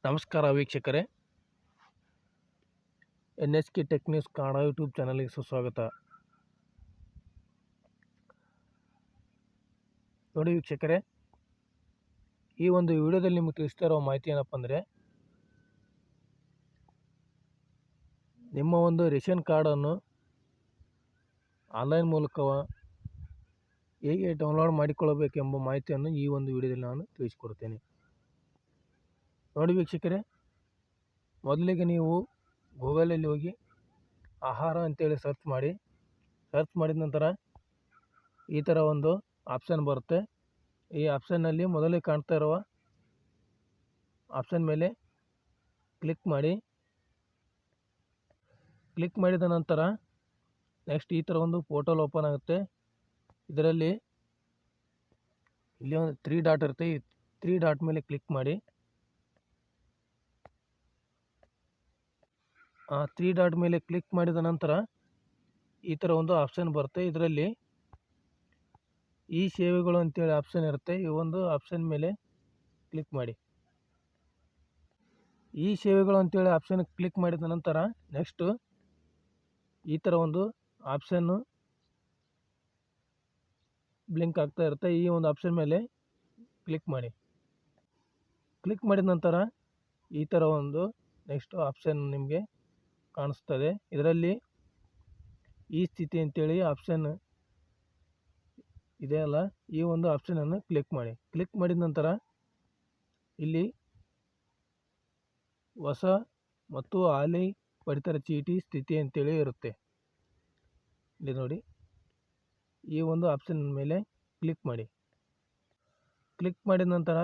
ನಮಸ್ಕಾರ ವೀಕ್ಷಕರೇ, NSK tech news Kannada YouTube ಚಾನಲ್ಗೆ ಸುಸ್ವಾಗತ. ನೋಡಿ ವೀಕ್ಷಕರೇ, ಈ ಒಂದು ವಿಡಿಯೋದಲ್ಲಿ ನಿಮಗೆ ತಿಳಿಸ್ತಾ ಇರೋ ಮಾಹಿತಿ ಏನಪ್ಪ ಅಂದರೆ, ನಿಮ್ಮ ಒಂದು ರೇಷನ್ ಕಾರ್ಡನ್ನು ಆನ್ಲೈನ್ ಮೂಲಕ ಹೇಗೆ ಡೌನ್ಲೋಡ್ ಮಾಡಿಕೊಳ್ಳಬೇಕೆಂಬ ಮಾಹಿತಿಯನ್ನು ಈ ಒಂದು ವಿಡಿಯೋದಲ್ಲಿ ನಾನು ತಿಳಿಸಿಕೊಡ್ತೇನೆ. ನೋಡಿ ವೀಕ್ಷಕರೇ, ಮೊದಲಿಗೆ ನೀವು ಗೂಗಲಲ್ಲಿ ಹೋಗಿ ಆಹಾರ ಅಂತೇಳಿ ಸರ್ಚ್ ಮಾಡಿದ ನಂತರ ಈ ಥರ ಒಂದು ಆಪ್ಷನ್ ಬರುತ್ತೆ. ಈ ಆಪ್ಷನ್ನಲ್ಲಿ ಮೊದಲೇ ಕಾಣ್ತಾ ಇರುವ ಆಪ್ಷನ್ ಮೇಲೆ ಕ್ಲಿಕ್ ಮಾಡಿದ ನಂತರ ನೆಕ್ಸ್ಟ್ ಈ ಥರ ಒಂದು ಪೋರ್ಟಲ್ ಓಪನ್ ಆಗುತ್ತೆ. ಇದರಲ್ಲಿ ಇಲ್ಲಿ ಒಂದು 3 ಡಾಟ್ ಇರುತ್ತೆ. ಈ 3 ಡಾಟ್ ಮೇಲೆ ಕ್ಲಿಕ್ ಮಾಡಿ. ಆ 3 ಡಾಟ್ ಮೇಲೆ ಕ್ಲಿಕ್ ಮಾಡಿದ ನಂತರ ಈ ಥರ ಒಂದು ಆಪ್ಷನ್ ಬರುತ್ತೆ. ಇದರಲ್ಲಿ ಈ ಸೇವೆಗಳು ಅಂತೇಳಿ ಆಪ್ಷನ್ ಇರುತ್ತೆ. ಈ ಒಂದು ಆಪ್ಷನ್ ಮೇಲೆ ಕ್ಲಿಕ್ ಮಾಡಿ. ಈ ಸೇವೆಗಳು ಅಂತೇಳಿ ಆಪ್ಷನ್ ಕ್ಲಿಕ್ ಮಾಡಿದ ನಂತರ ನೆಕ್ಸ್ಟ್ ಈ ಥರ ಒಂದು ಆಪ್ಷನ್ನು ಬ್ಲಿಂಕ್ ಆಗ್ತಾ ಇರುತ್ತೆ. ಈ ಒಂದು ಆಪ್ಷನ್ ಮೇಲೆ ಕ್ಲಿಕ್ ಮಾಡಿ. ಕ್ಲಿಕ್ ಮಾಡಿದ ನಂತರ ಈ ಥರ ಒಂದು ನೆಕ್ಸ್ಟ್ ಆಪ್ಷನ್ ನಿಮಗೆ ಕಾಣಿಸ್ತದೆ. ಇದರಲ್ಲಿ ಈ ಸ್ಥಿತಿ ಅಂತೇಳಿ ಆಪ್ಷನ್ ಇದೆಯಲ್ಲ, ಈ ಒಂದು ಆಪ್ಷನನ್ನು ಕ್ಲಿಕ್ ಮಾಡಿ. ಕ್ಲಿಕ್ ಮಾಡಿದ ನಂತರ ಇಲ್ಲಿ ಹೊಸ ಮತ್ತು ಹಾಲಿ ಪಡಿತರ ಚೀಟಿ ಸ್ಥಿತಿ ಅಂತೇಳಿ ಇರುತ್ತೆ. ಇಲ್ಲಿ ನೋಡಿ, ಈ ಒಂದು ಆಪ್ಷನ್ ಮೇಲೆ ಕ್ಲಿಕ್ ಮಾಡಿ. ಕ್ಲಿಕ್ ಮಾಡಿದ ನಂತರ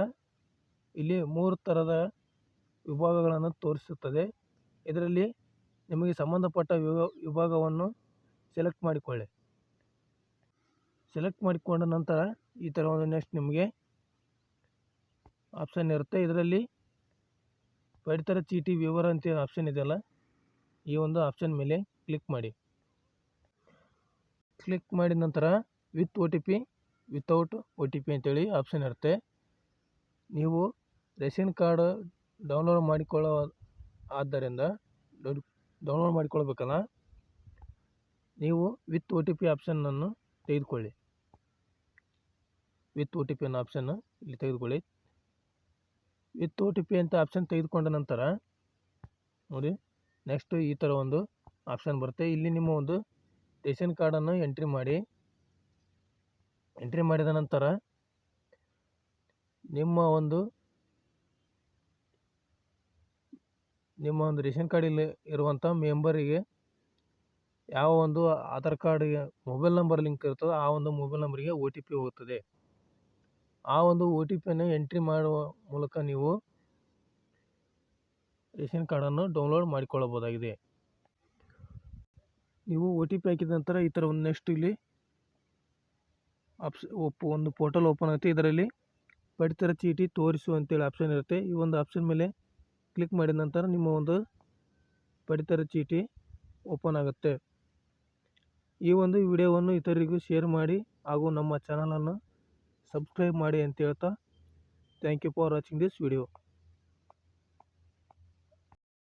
ಇಲ್ಲಿ 3 ಥರದ ವಿಭಾಗಗಳನ್ನು ತೋರಿಸುತ್ತದೆ. ಇದರಲ್ಲಿ ನಿಮಗೆ ಸಂಬಂಧಪಟ್ಟ ವಿಭಾಗವನ್ನು ಸೆಲೆಕ್ಟ್ ಮಾಡಿಕೊಳ್ಳಿ. ಸೆಲೆಕ್ಟ್ ಮಾಡಿಕೊಂಡ ನಂತರ ಈ ಥರ ಒಂದು ನೆಕ್ಸ್ಟ್ ನಿಮಗೆ ಆಪ್ಷನ್ ಇರುತ್ತೆ. ಇದರಲ್ಲಿ ಪಡಿತರ ಚೀಟಿ ವಿವರ ಅಂತ ಆಪ್ಷನ್ ಇದೆಯಲ್ಲ, ಈ ಒಂದು ಆಪ್ಷನ್ ಮೇಲೆ ಕ್ಲಿಕ್ ಮಾಡಿ. ಕ್ಲಿಕ್ ಮಾಡಿದ ನಂತರ ವಿತ್ OTP, ವಿತೌಟ್ OTP ಅಂತೇಳಿ ಆಪ್ಷನ್ ಇರುತ್ತೆ. ನೀವು ರೇಷನ್ ಕಾರ್ಡ್ ಡೌನ್ಲೋಡ್ ಮಾಡಿಕೊಳ್ಬೇಕಲ್ಲ, ನೀವು ವಿತ್ OTP ಆಪ್ಷನ್ನನ್ನು ತೆಗೆದುಕೊಳ್ಳಿ. ವಿತ್ OTP ಅನ್ನೋ ಆಪ್ಷನ್ನು ಇಲ್ಲಿ ತೆಗೆದುಕೊಳ್ಳಿ. ವಿತ್ OTP ಅಂತ ಆಪ್ಷನ್ ತೆಗೆದುಕೊಂಡ ನಂತರ ನೋಡಿ, ನೆಕ್ಸ್ಟ್ ಈ ಥರ ಒಂದು ಆಪ್ಷನ್ ಬರುತ್ತೆ. ಇಲ್ಲಿ ನಿಮ್ಮ ಒಂದು ರೇಷನ್ ಕಾರ್ಡನ್ನು ಎಂಟ್ರಿ ಮಾಡಿದ ನಂತರ ನಿಮ್ಮ ಒಂದು ರೇಷನ್ ಕಾರ್ಡಲ್ಲಿ ಇರುವಂಥ ಮೆಂಬರಿಗೆ ಯಾವ ಒಂದು ಆಧಾರ್ ಕಾರ್ಡ್ಗೆ ಮೊಬೈಲ್ ನಂಬರ್ ಲಿಂಕ್ ಇರ್ತದೋ ಆ ಒಂದು ಮೊಬೈಲ್ ನಂಬರಿಗೆ OTP ಹೋಗುತ್ತದೆ. ಆ ಒಂದು OTPಯನ್ನು ಎಂಟ್ರಿ ಮಾಡುವ ಮೂಲಕ ನೀವು ರೇಷನ್ ಕಾರ್ಡನ್ನು ಡೌನ್ಲೋಡ್ ಮಾಡಿಕೊಳ್ಳಬಹುದಾಗಿದೆ. ನೀವು OTP ಹಾಕಿದ ನಂತರ ಈ ಥರ ಒಂದು ನೆಕ್ಸ್ಟ್ ಇಲ್ಲಿ ಒಂದು ಪೋರ್ಟಲ್ ಓಪನ್ ಆಗುತ್ತೆ. ಇದರಲ್ಲಿ ಪಡಿತರ ಚೀಟಿ ತೋರಿಸು ಅಂತೇಳಿ ಆಪ್ಷನ್ ಇರುತ್ತೆ. ಈ ಒಂದು ಆಪ್ಷನ್ ಮೇಲೆ ಕ್ಲಿಕ್ ಮಾಡಿದ ನಂತರ ನಿಮ್ಮ ಒಂದು ಪಡಿತರ ಚೀಟಿ ಓಪನ್ ಆಗುತ್ತೆ. ಈ ಒಂದು ವಿಡಿಯೋವನ್ನು ಇತರರಿಗೂ ಶೇರ್ ಮಾಡಿ ಹಾಗೂ ನಮ್ಮ ಚಾನಲನ್ನು ಸಬ್ಸ್ಕ್ರೈಬ್ ಮಾಡಿ ಅಂತ ಹೇಳ್ತಾ, thank you for watching this video.